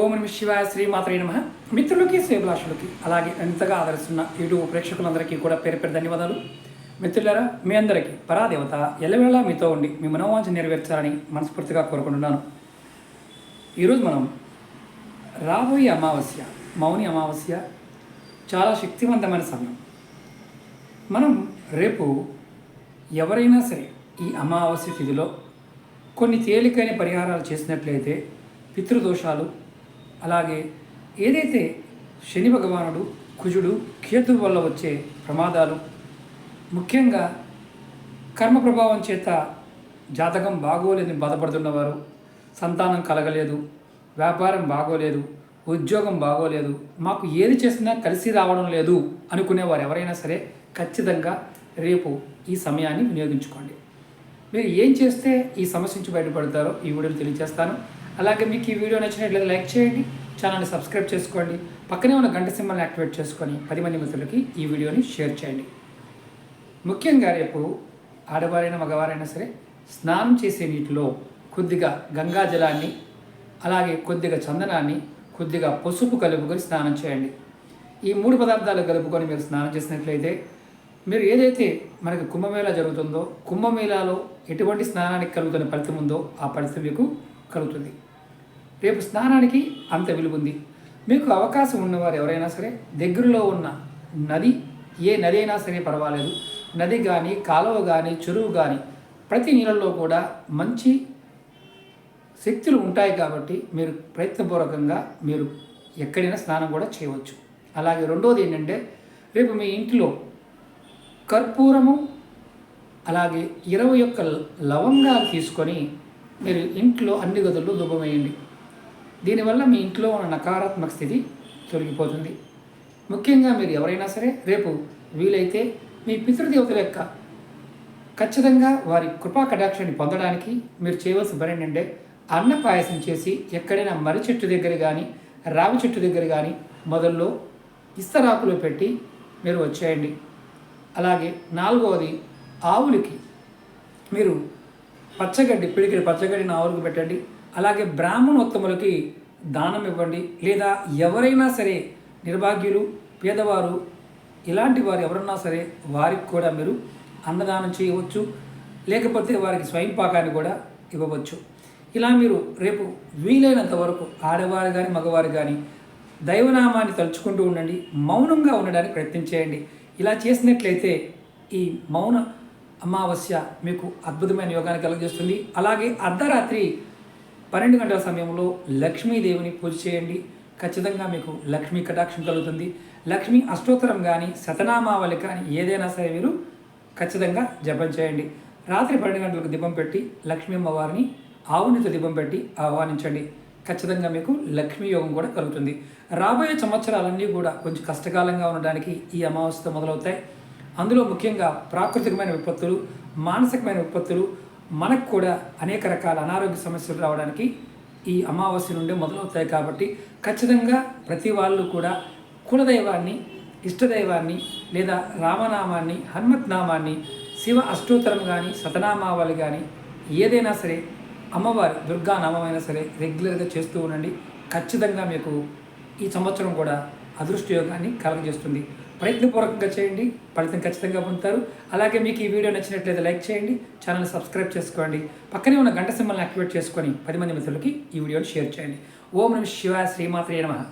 ఓం నమ శివాయ శ్రీమాత్రే నమః. మిత్రులకి శ్రేభిలాషులకి అలాగే ఎంతగా ఆదరిస్తున్న యూట్యూబ్ ప్రేక్షకులందరికీ కూడా పేరు పేరు ధన్యవాదాలు. మిత్రులారా, మీ అందరికీ పరాదేవత ఎల్లవేళలా మీతో ఉండి మీ మనోవాంఛ నెరవేర్చాలని మనస్ఫూర్తిగా కోరుకుంటున్నాను. ఈరోజు మనం రాబోయే అమావాస్య, మౌని అమావాస్య, చాలా శక్తివంతమైన సమయం. మనం రేపు ఎవరైనా సరే ఈ అమావాస్య తిథిలో కొన్ని తేలికైన పరిహారాలు చేసినట్లయితే పితృదోషాలు, అలాగే ఏదైతే శని భగవానుడు, కుజుడు, కేతు వల్ల వచ్చే ప్రమాదాలు, ముఖ్యంగా కర్మ ప్రభావం చేత జాతకం బాగోలేదని బాధపడుతున్నవారు, సంతానం కలగలేదు, వ్యాపారం బాగోలేదు, ఉద్యోగం బాగోలేదు, మాకు ఏది చేసినా కలిసి రావడం లేదు అనుకునేవారు ఎవరైనా సరే ఖచ్చితంగా రేపు ఈ సమయాన్ని వినియోగించుకోండి. మీరు ఏం చేస్తే ఈ సమస్య నుంచి బయటపడతారో ఈ వీడియోని తెలియజేస్తాను. అలాగే మీకు ఈ వీడియో నచ్చినట్లయితే లైక్ చేయండి, ఛానల్ని సబ్స్క్రైబ్ చేసుకోండి, పక్కనే ఉన్న గంట సింబల్ని యాక్టివేట్ చేసుకొని 10 మంది మిత్రులకి ఈ వీడియోని షేర్ చేయండి. ముఖ్యంగా రేపు ఆడవారైనా మగవారైనా సరే స్నానం చేసే నీటిలో కొద్దిగా గంగా జలాన్ని, అలాగే కొద్దిగా చందనాన్ని, కొద్దిగా పసుపు కలుపుకొని స్నానం చేయండి. ఈ 3 పదార్థాలు కలుపుకొని మీరు స్నానం చేసినట్లయితే మీరు ఏదైతే మనకి కుంభమేళా జరుగుతుందో, కుంభమేళాలో ఎటువంటి స్నానానికి కలుగుతున్న ఫలితం ఉందో ఆ ఫలితం మీకు కలుగుతుంది. రేపు స్నానానికి అంత విలువ ఉంది. మీకు అవకాశం ఉన్నవారు ఎవరైనా సరే దగ్గరలో ఉన్న నది, ఏ నది అయినా సరే పర్వాలేదు, నది కానీ, కాలువ కానీ, చెరువు కానీ, ప్రతి నీళ్ళల్లో కూడా మంచి శక్తులు ఉంటాయి కాబట్టి మీరు ప్రయత్నపూర్వకంగా మీరు ఎక్కడైనా స్నానం కూడా చేయవచ్చు. అలాగే రెండోది ఏంటంటే, రేపు మీ ఇంట్లో కర్పూరము, అలాగే 21 లవంగాలు తీసుకొని మీరు ఇంట్లో అన్ని గదుల్లో ధూపం వేయండి. దీనివల్ల మీ ఇంట్లో ఉన్న నకారాత్మక స్థితి తొలగిపోతుంది. ముఖ్యంగా మీరు ఎవరైనా సరే రేపు వీలైతే మీ పితృదేవతల యొక్క ఖచ్చితంగా వారి కృపా కటాక్షాన్ని పొందడానికి మీరు చేయవలసిన పని ఏంటంటే, అన్న పాయసం చేసి ఎక్కడైనా మర్రి చెట్టు దగ్గర కానీ, రావి చెట్టు దగ్గర కానీ మొదల్లో ఇస్తరాకులో పెట్టి మీరు వచ్చేయండి. అలాగే 4వది, ఆవులకి మీరు పచ్చగడ్డి, పిడికిడి పచ్చగడ్డిని ఆవులకు పెట్టండి. అలాగే బ్రాహ్మణోత్తములకి దానం ఇవ్వండి. లేదా ఎవరైనా సరే నిర్భాగ్యులు, పేదవారు, ఇలాంటి వారు ఎవరన్నా సరే వారికి కూడా మీరు అన్నదానం చేయవచ్చు. లేకపోతే వారికి స్వయం పాకాన్ని కూడా ఇవ్వవచ్చు. ఇలా మీరు రేపు వీలైనంత వరకు ఆడవారు కానీ మగవారు కానీ దైవనామాన్ని తలుచుకుంటూ ఉండండి. మౌనంగా ఉండడానికి ప్రయత్నం చేయండి. ఇలా చేసినట్లయితే ఈ మౌన అమావాస్య మీకు అద్భుతమైన యోగాన్ని కలుగజేస్తుంది. అలాగే అర్ధరాత్రి 12 గంటల సమయంలో లక్ష్మీదేవిని పూజ చేయండి. ఖచ్చితంగా మీకు లక్ష్మీ కటాక్షం కలుగుతుంది. లక్ష్మీ అష్టోత్తరం కానీ, శతనామావళి కానీ ఏదైనా సరే మీరు ఖచ్చితంగా జపం చేయండి. రాత్రి 12 గంటలకు దీపం పెట్టి లక్ష్మీ అమ్మవారిని ఆవునితో దీపం పెట్టి ఆహ్వానించండి. ఖచ్చితంగా మీకు లక్ష్మీ యోగం కూడా కలుగుతుంది. రాబోయే సంవత్సరాలన్నీ కూడా కొంచెం కష్టకాలంగా ఉండడానికి ఈ అమావాస్యతో మొదలవుతాయి. అందులో ముఖ్యంగా ప్రాకృతికమైన విపత్తులు, మానసికమైన విపత్తులు, మనకు కూడా అనేక రకాల అనారోగ్య సమస్యలు రావడానికి ఈ అమావాస్య నుండి మొదలవుతాయి. కాబట్టి ఖచ్చితంగా ప్రతి వాళ్ళు కూడా కులదైవాన్ని, ఇష్టదైవాన్ని, లేదా రామనామాన్ని, హనుమత్నామాన్ని, శివ అష్టోత్తరం కానీ, శతనామావళి కానీ ఏదైనా సరే, అమ్మవారి దుర్గా నామమైనా సరే రెగ్యులర్గా చేస్తూ ఉండండి. ఖచ్చితంగా మీకు ఈ సంవత్సరం కూడా అదృష్టయోగాన్ని కలగజేస్తుంది. ప్రయత్నపూర్వకంగా చేయండి, ఫలితం ఖచ్చితంగా పొందుతారు. అలాగే మీకు ఈ వీడియో నచ్చినట్లయితే లైక్ చేయండి, ఛానల్ని సబ్స్క్రైబ్ చేసుకోండి, పక్కనే ఉన్న గంట సింబల్ని యాక్టివేట్ చేసుకొని 10 మంది మిత్రులకి ఈ వీడియోని షేర్ చేయండి. ఓం నమ శివాయ శ్రీమాత్రే నమః.